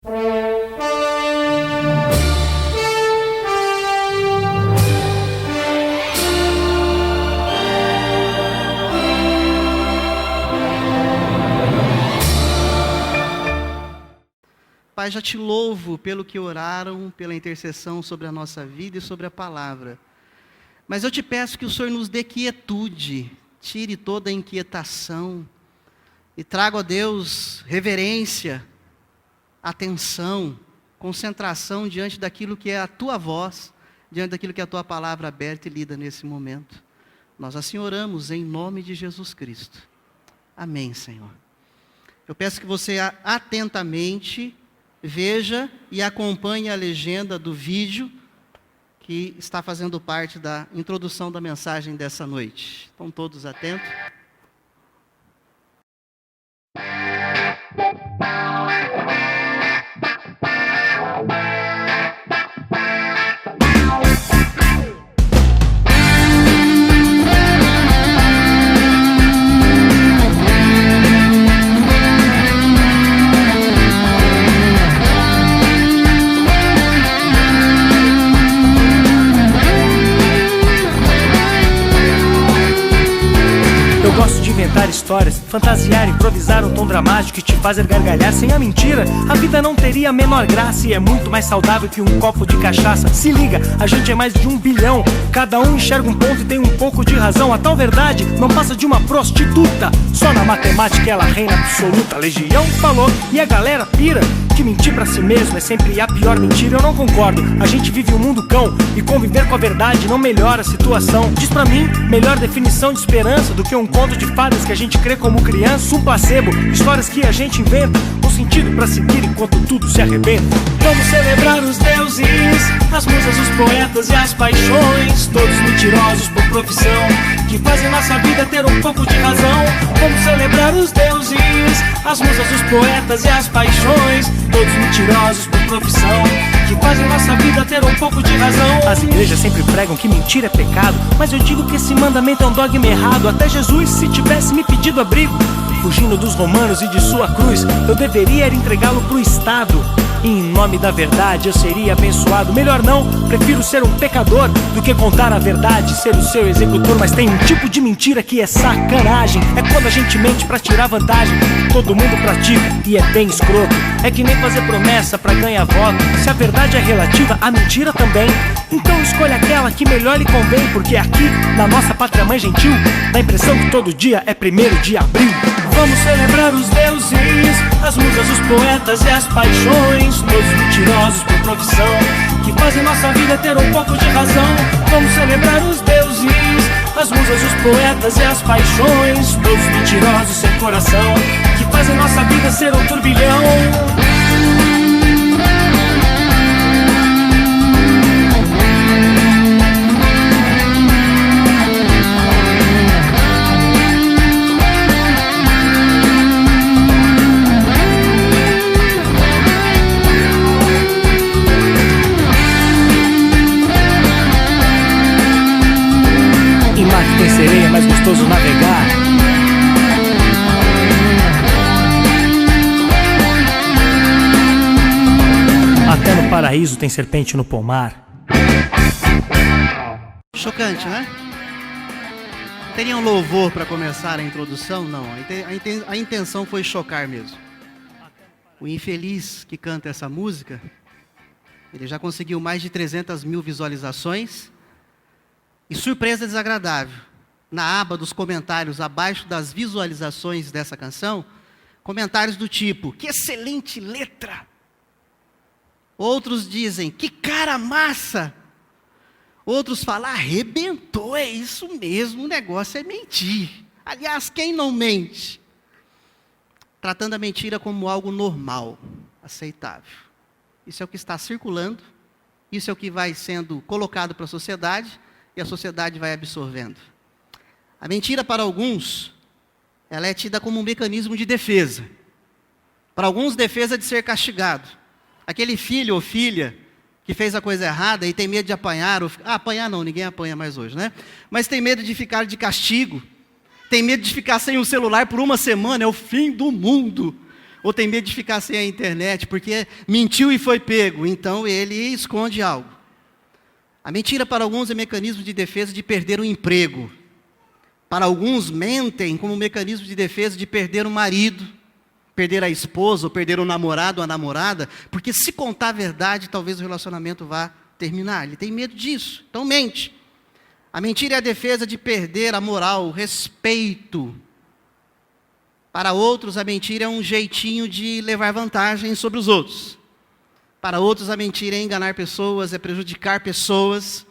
Pai, já te louvo pelo que oraram, pela intercessão sobre a nossa vida e sobre a palavra. Mas eu te peço que o Senhor nos dê quietude, tire toda a inquietação e traga, ó Deus, reverência, atenção, concentração diante daquilo que é a tua voz, diante daquilo que é a tua palavra aberta e lida nesse momento. Nós assim oramos em nome de Jesus Cristo. Amém, Senhor. Eu peço que você atentamente veja e acompanhe a legenda do vídeo que está fazendo parte da introdução da mensagem dessa noite. Estão todos atentos? Inventar histórias, fantasiar, improvisar um tom dramático e te fazer gargalhar. Sem a mentira, a vida não teria a menor graça. E é muito mais saudável que um copo de cachaça. Se liga, a gente é mais de 1 bilhão. Cada um enxerga um ponto e tem um pouco de razão. A tal verdade não passa de uma prostituta. Só na matemática ela reina absoluta. A Legião falou e a galera pira que mentir pra si mesmo é sempre a pior mentira. Eu não concordo, a gente vive um mundo cão e conviver com a verdade não melhora a situação. Diz pra mim, melhor definição de esperança do que um conto de fadas que a gente crê como criança. Um placebo, histórias que a gente inventa, um sentido pra seguir enquanto tudo se arrebenta. Vamos celebrar os deuses, as musas, os poetas e as paixões, todos mentirosos por profissão, que fazem nossa vida ter um pouco de razão. Vamos celebrar os deuses, as musas, os poetas e as paixões, todos mentirosos por profissão, que fazem nossa vida ter um pouco de razão. As igrejas sempre pregam que mentira é pecado, mas eu digo que esse mandamento é um dogma errado. Até Jesus, se tivesse me pedido abrigo, fugindo dos romanos e de sua cruz, eu deveria entregá-lo pro Estado. E em nome da verdade eu seria abençoado. Melhor não, prefiro ser um pecador do que contar a verdade, ser o seu executor. Mas tem um tipo de mentira que é sacanagem. É quando a gente mente pra tirar vantagem. Todo mundo pratica e é bem escroto. É que nem fazer promessa pra ganhar voto. Se a verdade é relativa, a mentira também. Então escolha aquela que melhor lhe convém, porque aqui, na nossa pátria mãe gentil, dá a impressão que todo dia é 1º de abril. Vamos celebrar os deuses, as musas, os poetas e as paixões, todos mentirosos por profissão, que fazem nossa vida ter um pouco de razão. Vamos celebrar os deuses, as musas, os poetas e as paixões, todos mentirosos sem coração, que fazem nossa vida ser um turbilhão. Tem sereia, é mais gostoso navegar. Até no paraíso tem serpente no pomar. Chocante, né? Teria um louvor para começar a introdução? Não, a intenção foi chocar mesmo. O infeliz que canta essa música, ele já conseguiu mais de 300 mil visualizações. E surpresa desagradável, na aba dos comentários abaixo das visualizações dessa canção, comentários do tipo: que excelente letra! Outros dizem: que cara massa! Outros falam: arrebentou, é isso mesmo, o negócio é mentir. Aliás, quem não mente? Tratando a mentira como algo normal, aceitável. Isso é o que está circulando, isso é o que vai sendo colocado para a sociedade, e a sociedade vai absorvendo. A mentira, para alguns, ela é tida como um mecanismo de defesa. Para alguns, defesa de ser castigado. Aquele filho ou filha que fez a coisa errada e tem medo de apanhar, apanhar não, ninguém apanha mais hoje, né? Mas tem medo de ficar de castigo, tem medo de ficar sem o celular por 1 semana, é o fim do mundo. ou tem medo de ficar sem a internet, porque mentiu e foi pego, então ele esconde algo. A mentira para alguns é mecanismo de defesa de perder o emprego. Para alguns mentem como mecanismo de defesa de perder o marido, perder a esposa, ou perder o namorado ou a namorada, porque se contar a verdade, talvez o relacionamento vá terminar. Ele tem medo disso, então mente. A mentira é a defesa de perder a moral, o respeito. Para outros, a mentira é um jeitinho de levar vantagem sobre os outros. Para outros, a mentira é enganar pessoas, é prejudicar pessoas.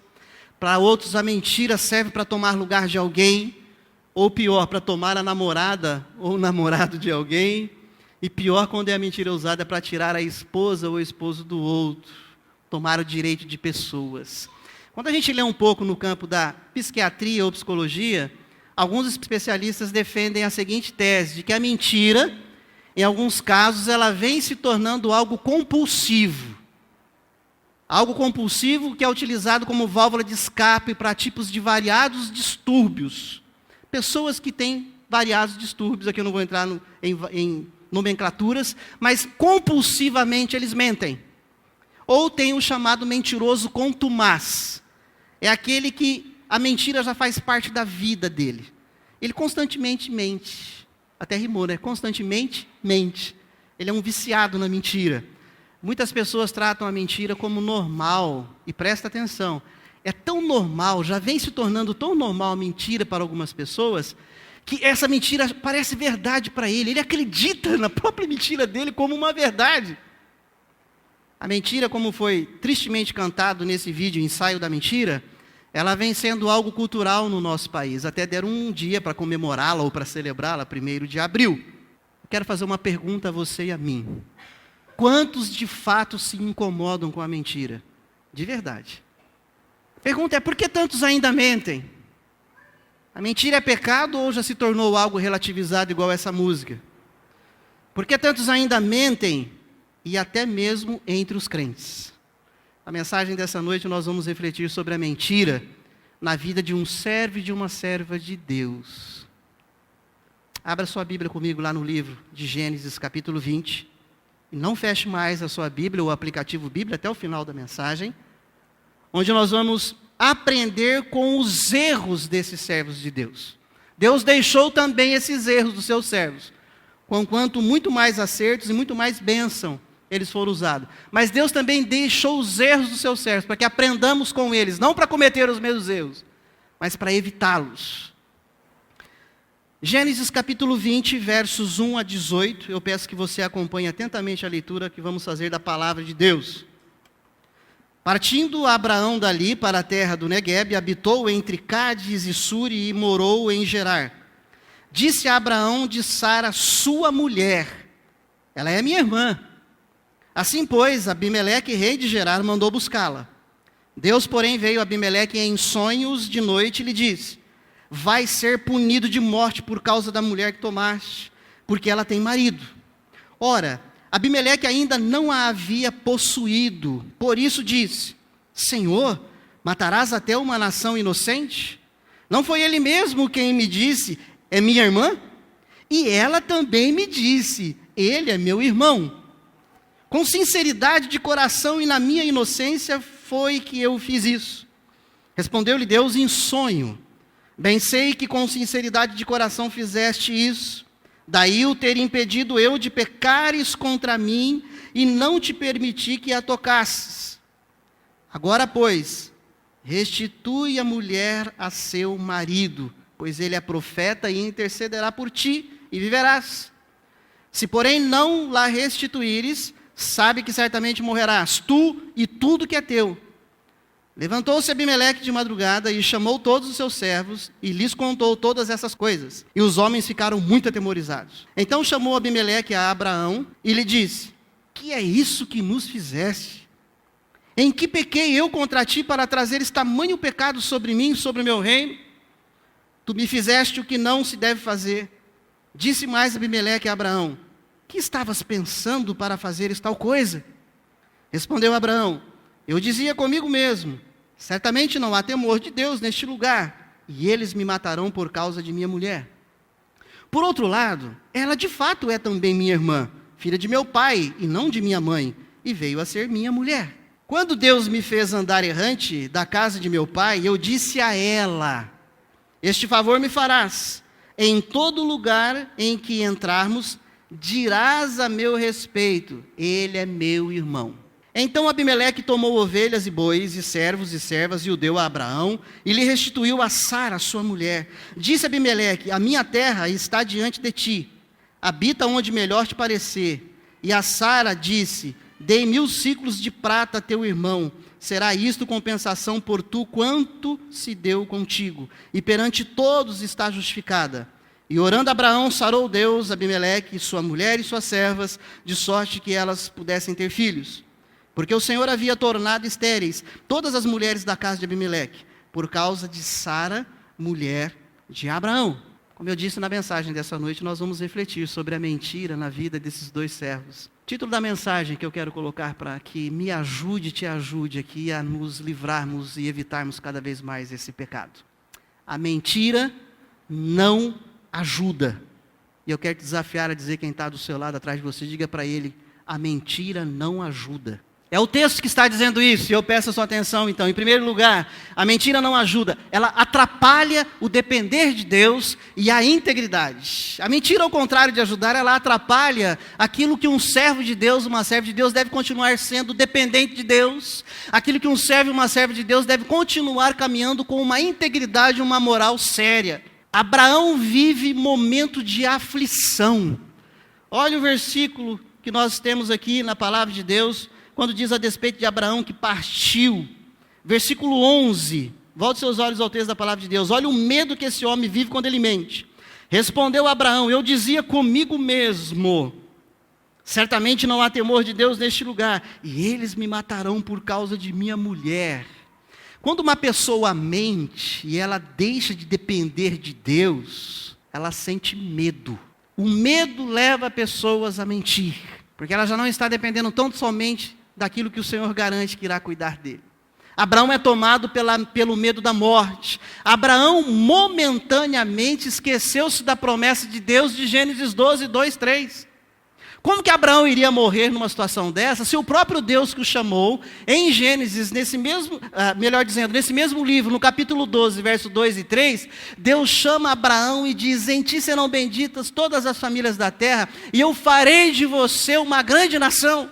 Para outros, a mentira serve para tomar lugar de alguém, ou pior, para tomar a namorada ou o namorado de alguém. E pior, quando é a mentira usada para tirar a esposa ou o esposo do outro, tomar o direito de pessoas. Quando a gente lê um pouco no campo da psiquiatria ou psicologia, alguns especialistas defendem a seguinte tese, de que a mentira, em alguns casos, ela vem se tornando algo compulsivo. Algo compulsivo que é utilizado como válvula de escape para tipos de variados distúrbios. Pessoas que têm variados distúrbios, aqui eu não vou entrar em nomenclaturas, mas compulsivamente eles mentem. Ou tem o chamado mentiroso contumaz. É aquele que a mentira já faz parte da vida dele. Ele constantemente mente. Até rimou, né? Constantemente mente. Ele é um viciado na mentira. Muitas pessoas tratam a mentira como normal. E presta atenção, é tão normal, já vem se tornando tão normal a mentira para algumas pessoas, que essa mentira parece verdade para ele. Ele acredita na própria mentira dele como uma verdade. A mentira, como foi tristemente cantado nesse vídeo, Ensaio da Mentira, ela vem sendo algo cultural no nosso país. Até deram um dia para comemorá-la ou para celebrá-la, 1º de abril. Eu quero fazer uma pergunta a você e a mim. Quantos de fato se incomodam com a mentira? De verdade. A pergunta é, por que tantos ainda mentem? A mentira é pecado ou já se tornou algo relativizado igual essa música? Por que tantos ainda mentem? E até mesmo entre os crentes. A mensagem dessa noite nós vamos refletir sobre a mentira na vida de um servo e de uma serva de Deus. Abra sua Bíblia comigo lá no livro de Gênesis, capítulo 20. E não feche mais a sua Bíblia, ou o aplicativo Bíblia, até o final da mensagem, onde nós vamos aprender com os erros desses servos de Deus. Deus deixou também esses erros dos seus servos, conquanto muito mais acertos e muito mais bênção eles foram usados. Mas Deus também deixou os erros dos seus servos, para que aprendamos com eles, não para cometer os mesmos erros, mas para evitá-los. Gênesis capítulo 20, versos 1 a 18, eu peço que você acompanhe atentamente a leitura que vamos fazer da palavra de Deus. Partindo Abraão dali para a terra do Neguebe, habitou entre Cádiz e Suri e morou em Gerar. Disse a Abraão de Sara, sua mulher, ela é minha irmã. Assim, pois, Abimeleque, rei de Gerar, mandou buscá-la. Deus, porém, veio a Abimeleque em sonhos de noite e lhe disse, vai ser punido de morte por causa da mulher que tomaste, porque ela tem marido. Ora, Abimeleque ainda não a havia possuído, por isso disse, Senhor, matarás até uma nação inocente? Não foi ele mesmo quem me disse, é minha irmã? E ela também me disse, ele é meu irmão. Com sinceridade de coração e na minha inocência foi que eu fiz isso. Respondeu-lhe Deus em sonho, bem sei que com sinceridade de coração fizeste isso, daí o ter impedido eu de pecares contra mim e não te permiti que a tocasses. Agora, pois, restitui a mulher a seu marido, pois ele é profeta e intercederá por ti e viverás. Se, porém, não la restituíres, sabe que certamente morrerás, tu e tudo que é teu. Levantou-se Abimeleque de madrugada e chamou todos os seus servos e lhes contou todas essas coisas. E os homens ficaram muito atemorizados. Então chamou Abimeleque a Abraão e lhe disse, que é isso que nos fizeste? Em que pequei eu contra ti para trazeres tamanho pecado sobre mim e sobre o meu reino? Tu me fizeste o que não se deve fazer. Disse mais Abimeleque a Abraão, que estavas pensando para fazeres tal coisa? Respondeu Abraão, eu dizia comigo mesmo, certamente não há temor de Deus neste lugar, e eles me matarão por causa de minha mulher. Por outro lado, ela de fato é também minha irmã, filha de meu pai e não de minha mãe, e veio a ser minha mulher. Quando Deus me fez andar errante da casa de meu pai, eu disse a ela: este favor me farás, em todo lugar em que entrarmos, dirás a meu respeito, ele é meu irmão. Então Abimeleque tomou ovelhas e bois, e servos e servas, e o deu a Abraão, e lhe restituiu a Sara, sua mulher. Disse Abimeleque: a minha terra está diante de ti, habita onde melhor te parecer. E a Sara disse: dei 1000 siclos de prata a teu irmão, será isto compensação por tu quanto se deu contigo, e perante todos está justificada. E orando Abraão, sarou Deus Abimeleque, sua mulher e suas servas, de sorte que elas pudessem ter filhos. Porque o Senhor havia tornado estéreis todas as mulheres da casa de Abimeleque, por causa de Sara, mulher de Abraão. Como eu disse na mensagem dessa noite, nós vamos refletir sobre a mentira na vida desses 2 servos. O título da mensagem que eu quero colocar para que me ajude, te ajude aqui a nos livrarmos e evitarmos cada vez mais esse pecado. A mentira não ajuda. E eu quero te desafiar a dizer quem está do seu lado, atrás de você, diga para ele: a mentira não ajuda. É o texto que está dizendo isso, e eu peço a sua atenção então. Em primeiro lugar, a mentira não ajuda, ela atrapalha o depender de Deus e a integridade. A mentira, ao contrário de ajudar, ela atrapalha aquilo que um servo de Deus, uma serva de Deus deve continuar sendo dependente de Deus, aquilo que um servo e uma serva de Deus deve continuar caminhando com uma integridade, uma moral séria. Abraão vive momento de aflição. Olha o versículo que nós temos aqui na palavra de Deus, quando diz a despeito de Abraão que partiu. Versículo 11. Volte seus olhos ao texto da palavra de Deus. Olha o medo que esse homem vive quando ele mente. Respondeu Abraão: eu dizia comigo mesmo, certamente não há temor de Deus neste lugar, e eles me matarão por causa de minha mulher. Quando uma pessoa mente e ela deixa de depender de Deus, ela sente medo. O medo leva pessoas a mentir, porque ela já não está dependendo tão somente daquilo que o Senhor garante que irá cuidar dele. Abraão é tomado pelo medo da morte. Abraão momentaneamente esqueceu-se da promessa de Deus de Gênesis 12, 2, 3. Como que Abraão iria morrer numa situação dessa, se o próprio Deus que o chamou, em Gênesis, nesse mesmo livro, no capítulo 12, verso 2 e 3, Deus chama Abraão e diz: em ti serão benditas todas as famílias da terra, e eu farei de você uma grande nação.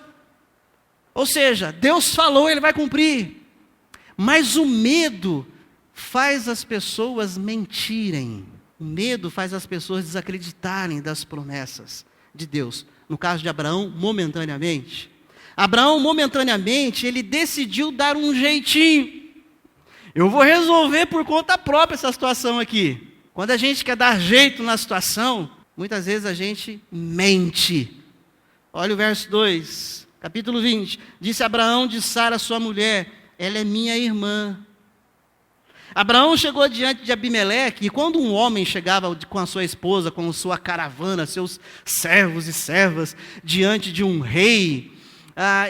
Ou seja, Deus falou, ele vai cumprir. Mas o medo faz as pessoas mentirem. O medo faz as pessoas desacreditarem das promessas de Deus. No caso de Abraão, momentaneamente. Abraão, momentaneamente, ele decidiu dar um jeitinho. Eu vou resolver por conta própria essa situação aqui. Quando a gente quer dar jeito na situação, muitas vezes a gente mente. Olha o verso 2, capítulo 20. Disse Abraão de Sara, sua mulher: ela é minha irmã. Abraão chegou diante de Abimeleque, e quando um homem chegava com a sua esposa, com sua caravana, seus servos e servas, diante de um rei,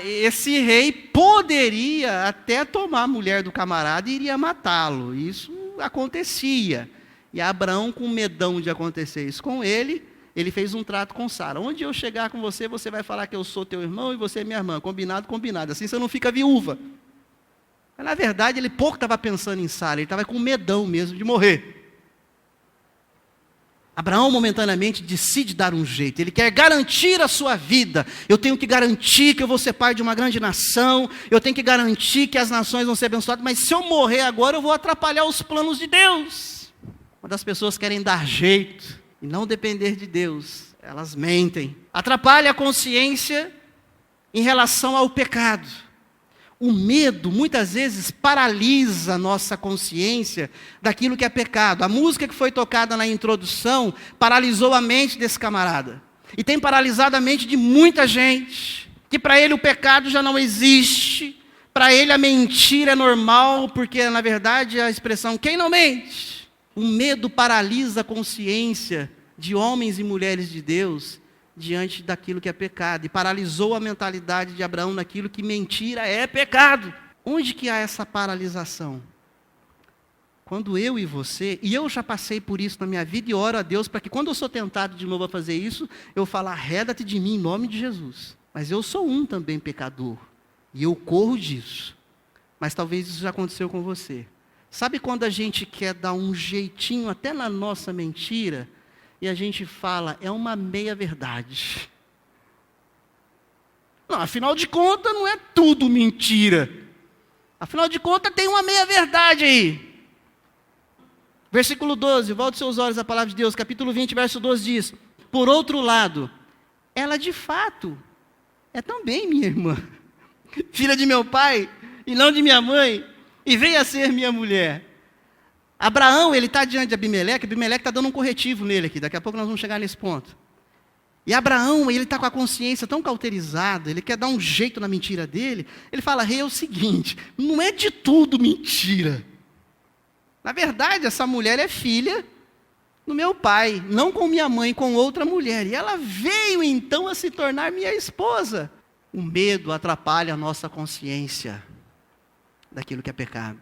esse rei poderia até tomar a mulher do camarada e iria matá-lo. Isso acontecia. E Abraão, com medão de acontecer isso com ele fez um trato com Sara: onde eu chegar com você, você vai falar que eu sou teu irmão e você é minha irmã. Combinado, combinado. Assim você não fica viúva. Mas, na verdade, ele pouco estava pensando em Sara, ele estava com medão mesmo de morrer. Abraão momentaneamente decide dar um jeito, ele quer garantir a sua vida. Eu tenho que garantir que eu vou ser pai de uma grande nação, eu tenho que garantir que as nações vão ser abençoadas, mas se eu morrer agora, eu vou atrapalhar os planos de Deus. Quando as pessoas querem dar jeito e não depender de Deus, elas mentem. Atrapalha a consciência em relação ao pecado. O medo, muitas vezes, paralisa a nossa consciência daquilo que é pecado. A música que foi tocada na introdução paralisou a mente desse camarada. E tem paralisado a mente de muita gente, que para ele o pecado já não existe, para ele a mentira é normal, porque, na verdade, a expressão quem não mente. O medo paralisa a consciência de homens e mulheres de Deus diante daquilo que é pecado, e paralisou a mentalidade de Abraão naquilo que mentira é pecado. Onde que há essa paralisação? Quando eu e você, e eu já passei por isso na minha vida e oro a Deus para que quando eu sou tentado de novo a fazer isso, eu falo, arreda-te de mim em nome de Jesus. Mas eu sou um também pecador, e eu corro disso. Mas talvez isso já aconteceu com você. Sabe quando a gente quer dar um jeitinho até na nossa mentira, e a gente fala, é uma meia-verdade. Não, afinal de contas não é tudo mentira. Afinal de contas tem uma meia-verdade aí. Versículo 12, volte seus olhos à palavra de Deus, capítulo 20, verso 12 diz, por outro lado, ela de fato é também minha irmã, filha de meu pai e não de minha mãe, e veio a ser minha mulher. Abraão, ele está diante de Abimeleque está dando um corretivo nele aqui, daqui a pouco nós vamos chegar nesse ponto. E Abraão, ele está com a consciência tão cauterizada, ele quer dar um jeito na mentira dele, ele fala, rei, é o seguinte, não é de tudo mentira. Na verdade, essa mulher é filha do meu pai, não com minha mãe, com outra mulher. E ela veio então a se tornar minha esposa. O medo atrapalha a nossa consciência daquilo que é pecado.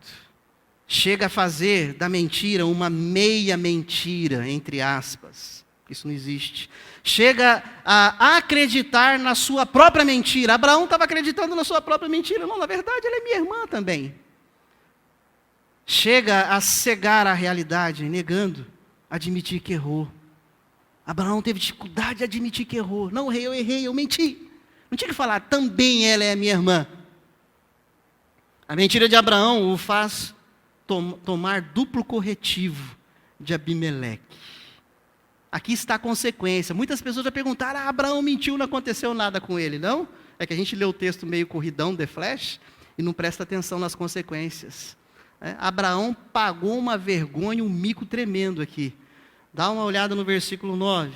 Chega a fazer da mentira uma meia mentira, entre aspas. Isso não existe. Chega a acreditar na sua própria mentira. Abraão estava acreditando na sua própria mentira. Não, na verdade, ela é minha irmã também. Chega a cegar a realidade, negando, admitir que errou. Abraão teve dificuldade de admitir que errou. Não, rei, eu errei, eu menti. Não tinha que falar, também ela é minha irmã. A mentira de Abraão o faz tomar duplo corretivo de Abimeleque. Aqui está a consequência. Muitas pessoas já perguntaram, Abraão mentiu, não aconteceu nada com ele. Não? É que a gente lê o texto meio corridão, de flash, e não presta atenção nas consequências. Abraão pagou uma vergonha, um mico tremendo aqui. Dá uma olhada no versículo 9.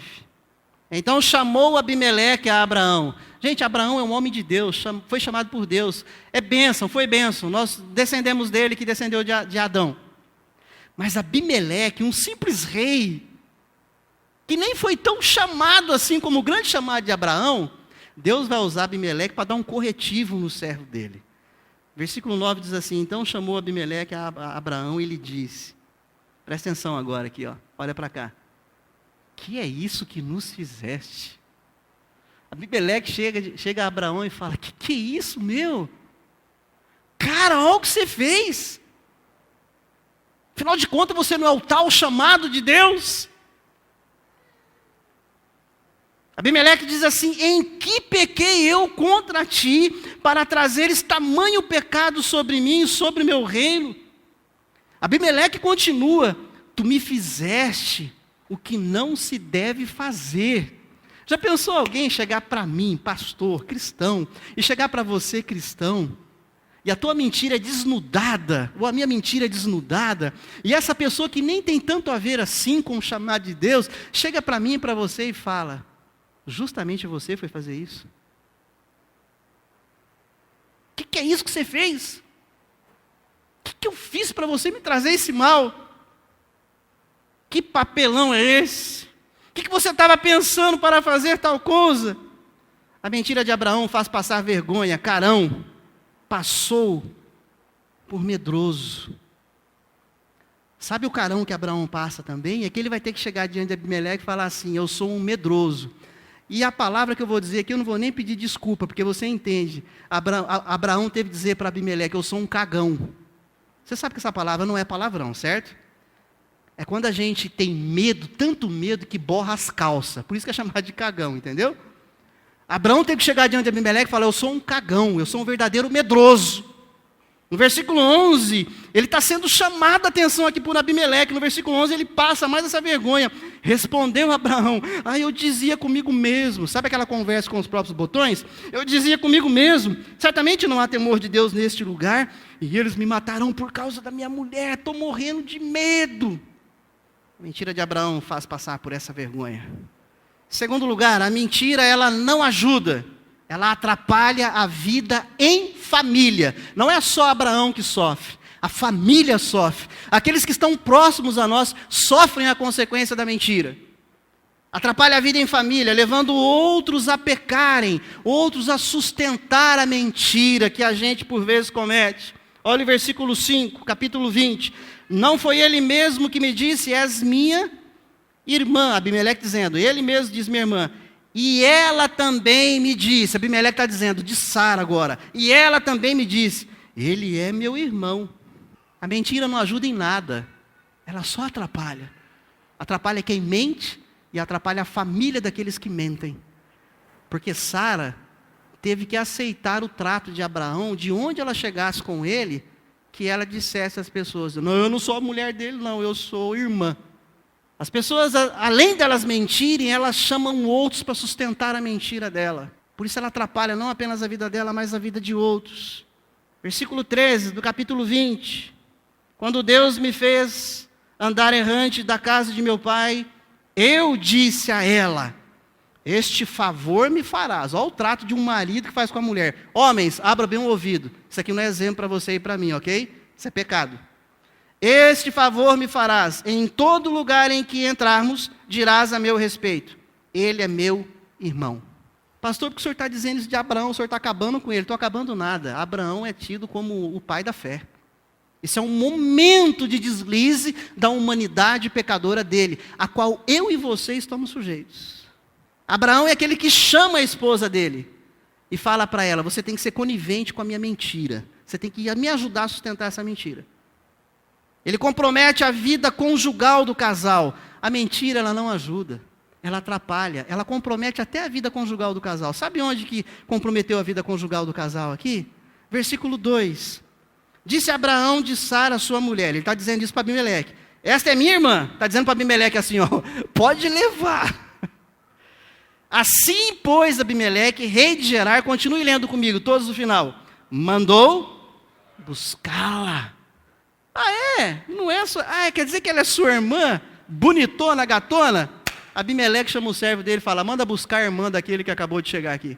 Então chamou Abimeleque a Abraão. Gente, Abraão é um homem de Deus, foi chamado por Deus. É bênção, foi bênção. Nós descendemos dele, que descendeu de Adão. Mas Abimeleque, um simples rei, que nem foi tão chamado assim como o grande chamado de Abraão, Deus vai usar Abimeleque para dar um corretivo no servo dele. Versículo 9 diz assim, então chamou Abimeleque a Abraão e lhe disse, presta atenção agora aqui, ó, olha para cá. Que é isso que nos fizeste? Abimeleque chega a Abraão e fala, que é isso, meu? Cara, olha o que você fez. Afinal de contas, você não é o tal chamado de Deus? Abimeleque diz assim, em que pequei eu contra ti, para trazeres tamanho pecado sobre mim e sobre meu reino? Abimeleque continua, tu me fizeste o que não se deve fazer. Já pensou alguém chegar para mim, pastor, cristão, e chegar para você, cristão, e a tua mentira é desnudada, ou a minha mentira é desnudada, e essa pessoa que nem tem tanto a ver assim com o chamado de Deus, chega para mim e para você e fala, justamente você foi fazer isso? O que é isso que você fez? O que eu fiz para você me trazer esse mal? Que papelão é esse? O que você estava pensando para fazer tal coisa? A mentira de Abraão faz passar vergonha. Carão passou por medroso. Sabe o carão que Abraão passa também? É que ele vai ter que chegar diante de Abimeleque e falar assim, eu sou um medroso. E a palavra que eu vou dizer aqui, eu não vou nem pedir desculpa, porque você entende. Abraão teve que dizer para Abimeleque, eu sou um cagão. Você sabe que essa palavra não é palavrão, certo? É quando a gente tem medo, tanto medo, que borra as calças. Por isso que é chamado de cagão, entendeu? Abraão teve que chegar diante de Abimeleque e falar, eu sou um cagão, eu sou um verdadeiro medroso. No versículo 11, ele está sendo chamado a atenção aqui por Abimeleque. No versículo 11, ele passa mais essa vergonha. Respondeu Abraão, eu dizia comigo mesmo. Sabe aquela conversa com os próprios botões? Eu dizia comigo mesmo, certamente não há temor de Deus neste lugar, e eles me matarão por causa da minha mulher, estou morrendo de medo. A mentira de Abraão faz passar por essa vergonha. Em segundo lugar, a mentira ela não ajuda. Ela atrapalha a vida em família. Não é só Abraão que sofre, a família sofre. Aqueles que estão próximos a nós sofrem a consequência da mentira. Atrapalha a vida em família, levando outros a pecarem, outros a sustentar a mentira que a gente por vezes comete. Olha o versículo 5, capítulo 20. Não foi ele mesmo que me disse, és minha irmã? Abimeleque dizendo, ele mesmo diz minha irmã. E ela também me disse, Abimeleque está dizendo, de Sara agora. E ela também me disse, ele é meu irmão. A mentira não ajuda em nada. Ela só atrapalha. Atrapalha quem mente e atrapalha a família daqueles que mentem. Porque Sara teve que aceitar o trato de Abraão, de onde ela chegasse com ele, que ela dissesse às pessoas, não, eu não sou a mulher dele, não, eu sou irmã. As pessoas, além delas mentirem, elas chamam outros para sustentar a mentira dela. Por isso ela atrapalha não apenas a vida dela, mas a vida de outros. Versículo 13 do capítulo 20. Quando Deus me fez andar errante da casa de meu pai, eu disse a ela, este favor me farás. Olha o trato de um marido que faz com a mulher. Homens, abra bem o ouvido. Isso aqui não é exemplo para você e para mim, ok? Isso é pecado. Este favor me farás. Em todo lugar em que entrarmos, dirás a meu respeito. Ele é meu irmão. Pastor, por que o senhor está dizendo isso de Abraão? O senhor está acabando com ele. Estou acabando nada. Abraão é tido como o pai da fé. Isso é um momento de deslize da humanidade pecadora dele, a qual eu e você estamos sujeitos. Abraão é aquele que chama a esposa dele e fala para ela, você tem que ser conivente com a minha mentira. Você tem que me ajudar a sustentar essa mentira. Ele compromete a vida conjugal do casal. A mentira, ela não ajuda. Ela atrapalha. Ela compromete até a vida conjugal do casal. Sabe onde que comprometeu a vida conjugal do casal aqui? Versículo 2. Disse Abraão de Sara, sua mulher. Ele está dizendo isso para Abimeleque. Esta é minha irmã. Está dizendo para Abimeleque assim, ó, pode levar. Assim, pois, Abimeleque, rei de Gerar, continue lendo comigo, todos no final. Mandou buscá-la. Ah, é? Não é sua... Ah, quer dizer que ela é sua irmã? Bonitona, gatona? Abimeleque chama o servo dele e fala, manda buscar a irmã daquele que acabou de chegar aqui.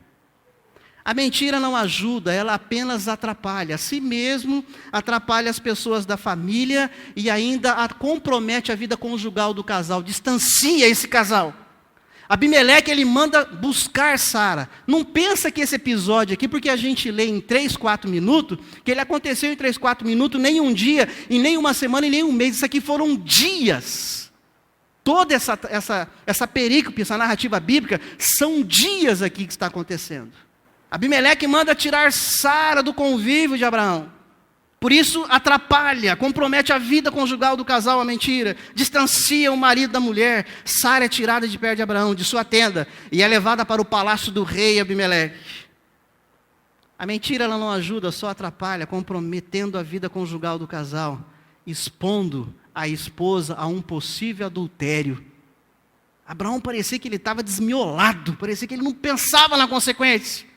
A mentira não ajuda, ela apenas atrapalha. A si mesmo, atrapalha as pessoas da família e ainda compromete a vida conjugal do casal, distancia esse casal. Abimeleque, ele manda buscar Sara. Não pensa que esse episódio aqui, porque a gente lê em 3, 4 minutos, que ele aconteceu em 3, 4 minutos, nem um dia, e nem uma semana, e nem um mês. Isso aqui foram dias. Toda essa perícope, essa narrativa bíblica, são dias aqui que está acontecendo. Abimeleque manda tirar Sara do convívio de Abraão. Por isso atrapalha, compromete a vida conjugal do casal, a mentira. Distancia o marido da mulher. Sara é tirada de perto de Abraão, de sua tenda, e é levada para o palácio do rei Abimeleque. A mentira ela não ajuda, só atrapalha, comprometendo a vida conjugal do casal, expondo a esposa a um possível adultério. Abraão parecia que ele estava desmiolado, parecia que ele não pensava na consequência.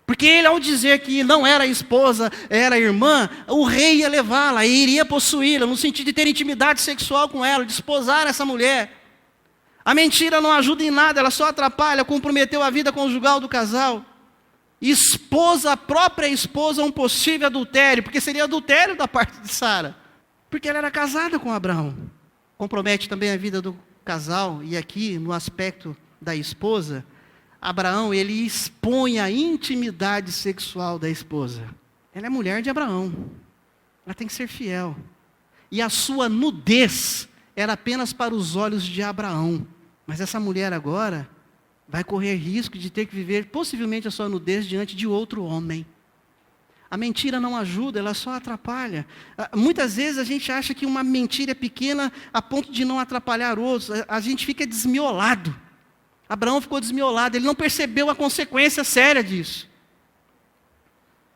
Porque ele, ao dizer que não era esposa, era irmã, o rei ia levá-la e iria possuí-la, no sentido de ter intimidade sexual com ela, de esposar essa mulher. A mentira não ajuda em nada, ela só atrapalha, comprometeu a vida conjugal do casal. Expôs a própria esposa a um possível adultério, porque seria adultério da parte de Sara, porque ela era casada com Abraão. Compromete também a vida do casal, e aqui no aspecto da esposa, Abraão, ele expõe a intimidade sexual da esposa. Ela é mulher de Abraão. Ela tem que ser fiel. E a sua nudez era apenas para os olhos de Abraão. Mas essa mulher agora vai correr risco de ter que viver possivelmente a sua nudez diante de outro homem. A mentira não ajuda, ela só atrapalha. Muitas vezes a gente acha que uma mentira é pequena a ponto de não atrapalhar outros. A gente fica desmiolado. Abraão ficou desmiolado, ele não percebeu a consequência séria disso.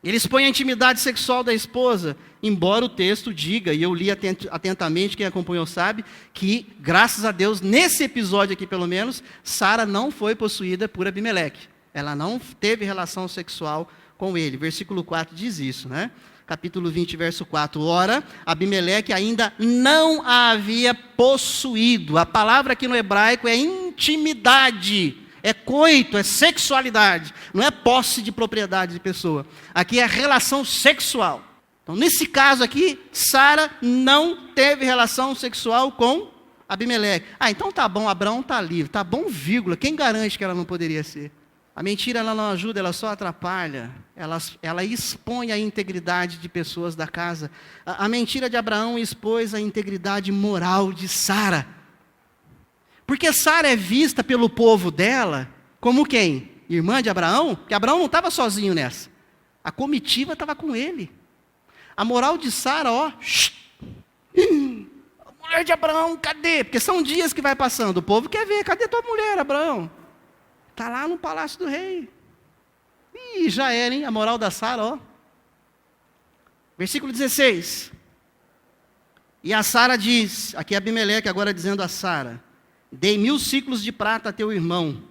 Ele expõe a intimidade sexual da esposa, embora o texto diga, e eu li atentamente, quem acompanhou sabe, que, graças a Deus, nesse episódio aqui pelo menos, Sara não foi possuída por Abimeleque. Ela não teve relação sexual com ele. Versículo 4 diz isso, né? Capítulo 20, verso 4. Ora, Abimeleque ainda não a havia possuído. A palavra aqui no hebraico é intimidade, é coito, é sexualidade. Não é posse de propriedade de pessoa. Aqui é relação sexual. Então, nesse caso aqui, Sara não teve relação sexual com Abimeleque. Ah, então tá bom, Abraão está livre. Tá bom, vírgula. Quem garante que ela não poderia ser? A mentira ela não ajuda, ela só atrapalha. Ela expõe a integridade de pessoas da casa. A mentira de Abraão expôs a integridade moral de Sara. Porque Sara é vista pelo povo dela como quem? Irmã de Abraão? Porque Abraão não estava sozinho nessa. A comitiva estava com ele. A moral de Sara, ó. A mulher de Abraão, cadê? Porque são dias que vai passando. O povo quer ver, cadê tua mulher, Abraão? Está lá no palácio do rei. Ih, já era, hein? A moral da Sara, ó. Versículo 16. E a Sara diz, aqui é Abimeleque agora dizendo a Sara: dei 1000 ciclos de prata a teu irmão.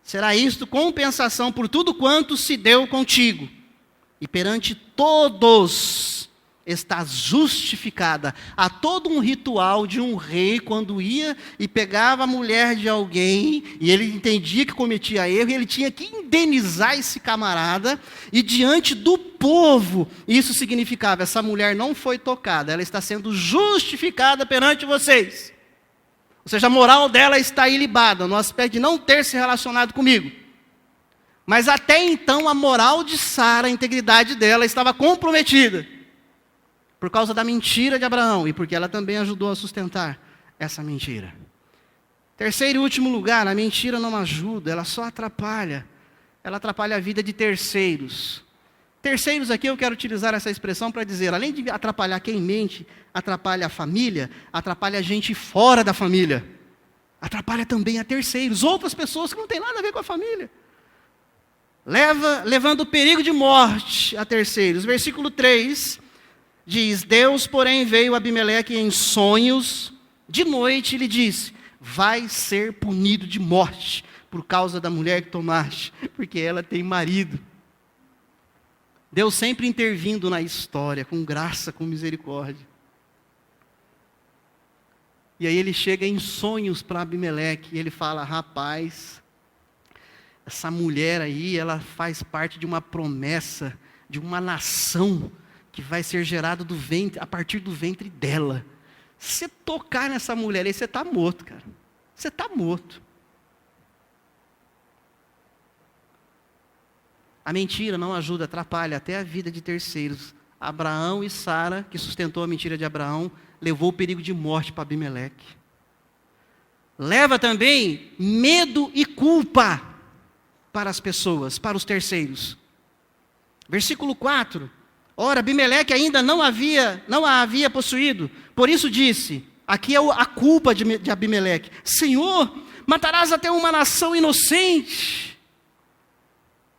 Será isto compensação por tudo quanto se deu contigo. E perante todos estás justificada. Há todo um ritual de um rei quando ia e pegava a mulher de alguém, e ele entendia que cometia erro, e ele tinha que indenizar esse camarada, e diante do povo, isso significava, essa mulher não foi tocada, ela está sendo justificada perante vocês. Ou seja, a moral dela está ilibada, no aspecto de não ter se relacionado comigo. Mas até então a moral de Sara, a integridade dela estava comprometida. Por causa da mentira de Abraão, e porque ela também ajudou a sustentar essa mentira. Terceiro e último lugar, a mentira não ajuda, ela só atrapalha. Ela atrapalha a vida de terceiros. Terceiros aqui eu quero utilizar essa expressão para dizer, além de atrapalhar quem mente, atrapalha a família, atrapalha a gente fora da família. Atrapalha também a terceiros, outras pessoas que não têm nada a ver com a família. Levando perigo de morte a terceiros. Versículo 3 diz: Deus, porém, veio a Abimeleque em sonhos, de noite, e lhe disse: vai ser punido de morte, por causa da mulher que tomaste, porque ela tem marido. Deus sempre intervindo na história, com graça, com misericórdia. E aí ele chega em sonhos para Abimeleque, e ele fala: rapaz, essa mulher aí, ela faz parte de uma promessa, de uma nação, que vai ser gerado do ventre, a partir do ventre dela. Se você tocar nessa mulher aí, você está morto, cara. Você está morto. A mentira não ajuda, atrapalha até a vida de terceiros. Abraão e Sara, que sustentou a mentira de Abraão, levou o perigo de morte para Abimeleque. Leva também medo e culpa para as pessoas, para os terceiros. Versículo 4. Ora, Abimeleque ainda não a havia possuído. Por isso disse, aqui é a culpa de Abimeleque: Senhor, matarás até uma nação inocente.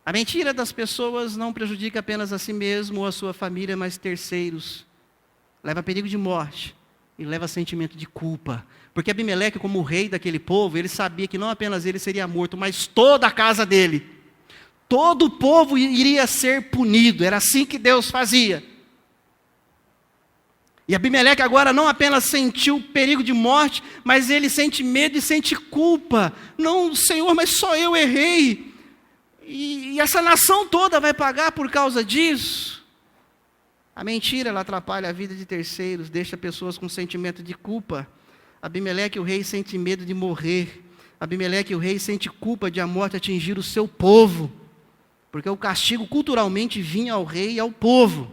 A mentira das pessoas não prejudica apenas a si mesmo ou a sua família, mas terceiros. Leva perigo de morte e leva sentimento de culpa. Porque Abimeleque, como o rei daquele povo, ele sabia que não apenas ele seria morto, mas toda a casa dele. Todo o povo iria ser punido, era assim que Deus fazia. E Abimeleque agora não apenas sentiu perigo de morte, mas ele sente medo e sente culpa. Não, Senhor, mas só eu errei. E essa nação toda vai pagar por causa disso. A mentira, ela atrapalha a vida de terceiros, deixa pessoas com sentimento de culpa. Abimeleque, o rei, sente medo de morrer. Abimeleque, o rei, sente culpa de a morte atingir o seu povo. Porque o castigo culturalmente vinha ao rei e ao povo.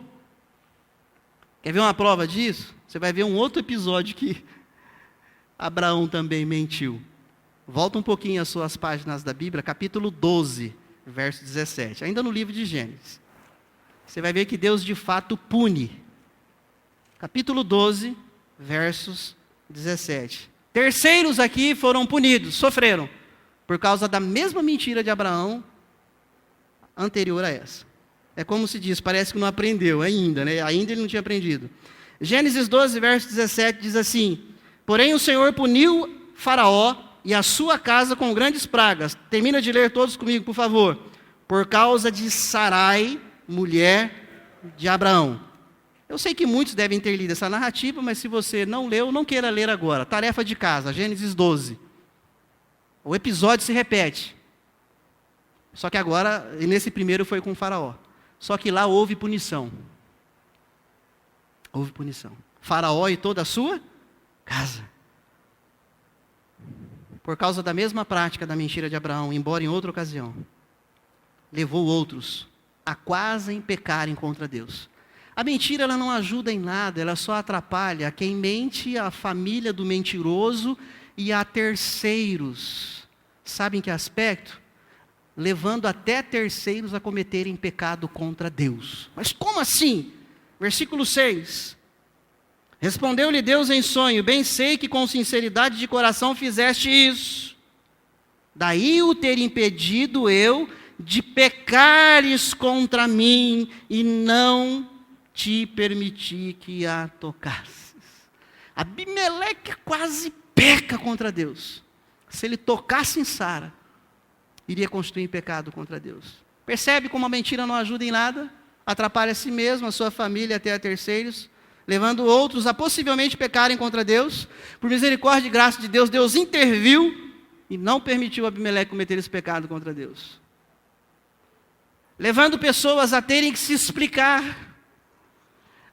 Quer ver uma prova disso? Você vai ver um outro episódio que Abraão também mentiu. Volta um pouquinho as suas páginas da Bíblia, capítulo 12, verso 17. Ainda no livro de Gênesis. Você vai ver que Deus de fato pune. Capítulo 12, versos 17. Terceiros aqui foram punidos, sofreram, por causa da mesma mentira de Abraão, anterior a essa. É como se diz, parece que não aprendeu ainda, né? Ainda ele não tinha aprendido. Gênesis 12, verso 17 diz assim: porém o Senhor puniu Faraó e a sua casa com grandes pragas. Termina de ler todos comigo, por favor. Por causa de Sarai, mulher de Abraão. Eu sei que muitos devem ter lido essa narrativa, mas se você não leu, não queira ler agora. Tarefa de casa, Gênesis 12. O episódio se repete. Só que agora, nesse primeiro foi com o Faraó. Só que lá houve punição. Houve punição. Faraó e toda a sua casa. Por causa da mesma prática da mentira de Abraão, embora em outra ocasião. levou outros a quase pecarem contra Deus. A mentira ela não ajuda em nada, ela só atrapalha quem mente, a família do mentiroso e a terceiros. Sabe em que aspecto? Levando até terceiros a cometerem pecado contra Deus. Mas como assim? Versículo 6. Respondeu-lhe Deus em sonho: bem sei que com sinceridade de coração fizeste isso. Daí o ter impedido eu de pecares contra mim e não te permiti que a tocasses. Abimeleque quase peca contra Deus. Se ele tocasse em Sara, iria constituir pecado contra Deus. Percebe como a mentira não ajuda em nada? Atrapalha a si mesmo, a sua família, até a terceiros, levando outros a possivelmente pecarem contra Deus. Por misericórdia e graça de Deus, Deus interviu e não permitiu Abimeleque cometer esse pecado contra Deus. Levando pessoas a terem que se explicar.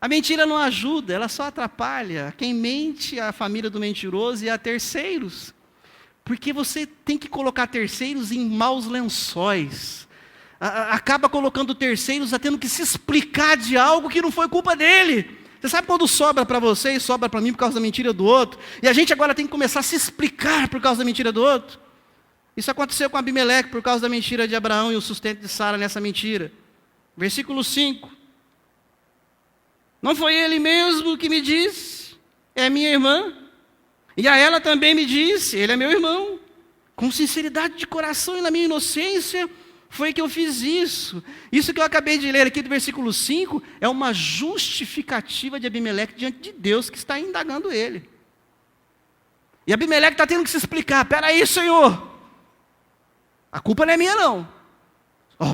A mentira não ajuda, ela só atrapalha quem mente, a família do mentiroso e a terceiros. Porque você tem que colocar terceiros em maus lençóis. Acaba colocando terceiros a tendo que se explicar de algo que não foi culpa dele. Você sabe quando sobra para você e sobra para mim por causa da mentira do outro? E a gente agora tem que começar a se explicar por causa da mentira do outro? Isso aconteceu com Abimeleque por causa da mentira de Abraão e o sustento de Sara nessa mentira. Versículo 5. Não foi ele mesmo que me disse: é minha irmã? E a ela também me disse: ele é meu irmão. Com sinceridade de coração e na minha inocência foi que eu fiz isso. Isso que eu acabei de ler aqui do versículo 5 é uma justificativa de Abimeleque diante de Deus que está indagando ele. E Abimeleque está tendo que se explicar: peraí, Senhor, a culpa não é minha não.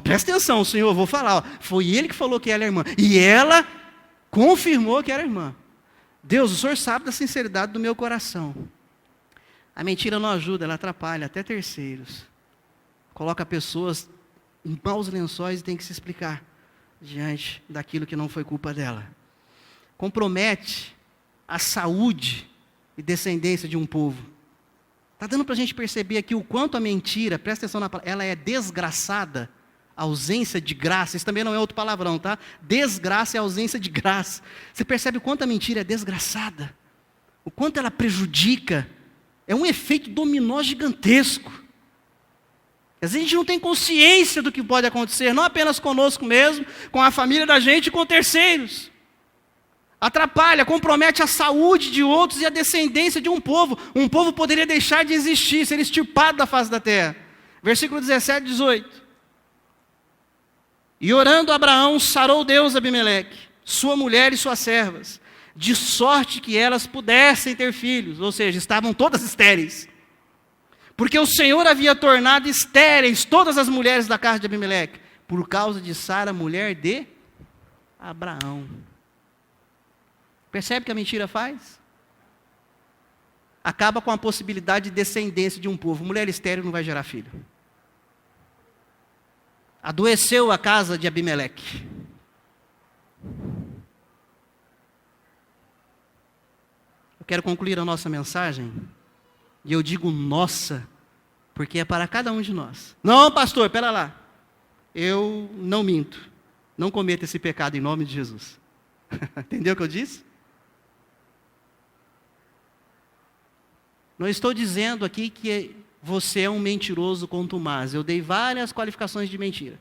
Presta atenção, Senhor, eu vou falar. Foi ele que falou que ela é irmã. E ela confirmou que era irmã. Deus, o Senhor sabe da sinceridade do meu coração. A mentira não ajuda, ela atrapalha até terceiros. Coloca pessoas em maus lençóis e tem que se explicar diante daquilo que não foi culpa dela. Compromete a saúde e descendência de um povo. Está dando para a gente perceber aqui o quanto a mentira, presta atenção na palavra, ela é desgraçada, ausência de graça. Isso também não é outro palavrão, tá? Desgraça é ausência de graça. Você percebe o quanto a mentira é desgraçada? O quanto ela prejudica? É um efeito dominó gigantesco. Às vezes a gente não tem consciência do que pode acontecer, não apenas conosco mesmo, com a família da gente e com terceiros. Atrapalha, compromete a saúde de outros e a descendência de um povo. Um povo poderia deixar de existir, ser extirpado da face da terra. Versículo 17 e 18. E orando Abraão, sarou Deus Abimeleque, sua mulher e suas servas, de sorte que elas pudessem ter filhos, ou seja, estavam todas estéreis. Porque o Senhor havia tornado estéreis todas as mulheres da casa de Abimeleque, por causa de Sara, mulher de Abraão. Percebe o que a mentira faz? Acaba com a possibilidade de descendência de um povo. Mulher estéril não vai gerar filho. Adoeceu a casa de Abimeleque. Eu quero concluir a nossa mensagem, e eu digo nossa, porque é para cada um de nós. Não, pastor, espera lá. Eu não minto. Não cometa esse pecado em nome de Jesus. Entendeu o que eu disse? Não estou dizendo aqui que você é um mentiroso contumaz. Eu dei várias qualificações de mentira.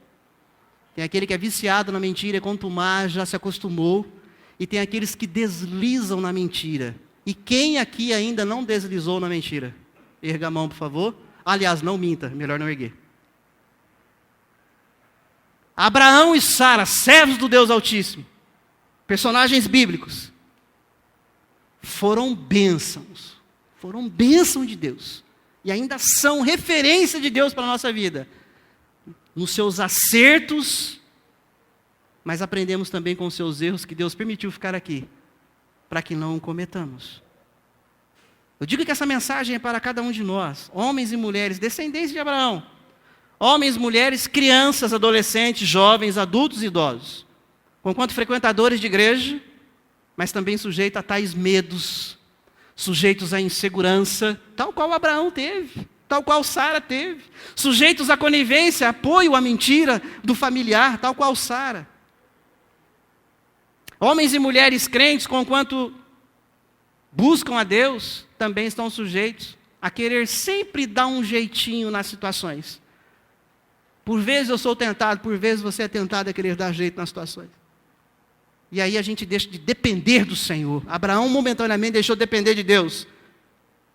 Tem aquele que é viciado na mentira, é contumaz, já se acostumou. E tem aqueles que deslizam na mentira. E quem aqui ainda não deslizou na mentira? Erga a mão, por favor. Aliás, não minta, melhor não erguer. Abraão e Sara, servos do Deus Altíssimo, personagens bíblicos, foram bênçãos de Deus. E ainda são referência de Deus para a nossa vida. Nos seus acertos, mas aprendemos também com os seus erros que Deus permitiu ficar aqui, para que não o cometamos. Eu digo que essa mensagem é para cada um de nós, homens e mulheres, descendentes de Abraão. Homens, mulheres, crianças, adolescentes, jovens, adultos e idosos. Conquanto frequentadores de igreja, mas também sujeitos a tais medos, sujeitos à insegurança, tal qual Abraão teve. tal qual Sara teve. Sujeitos à conivência, apoio à mentira do familiar, tal qual Sara. Homens e mulheres crentes, conquanto buscam a Deus, também estão sujeitos a querer sempre dar um jeitinho nas situações. Por vezes eu sou tentado, por vezes você é tentado a querer dar jeito nas situações. E aí a gente deixa de depender do Senhor. Abraão momentaneamente deixou de depender de Deus.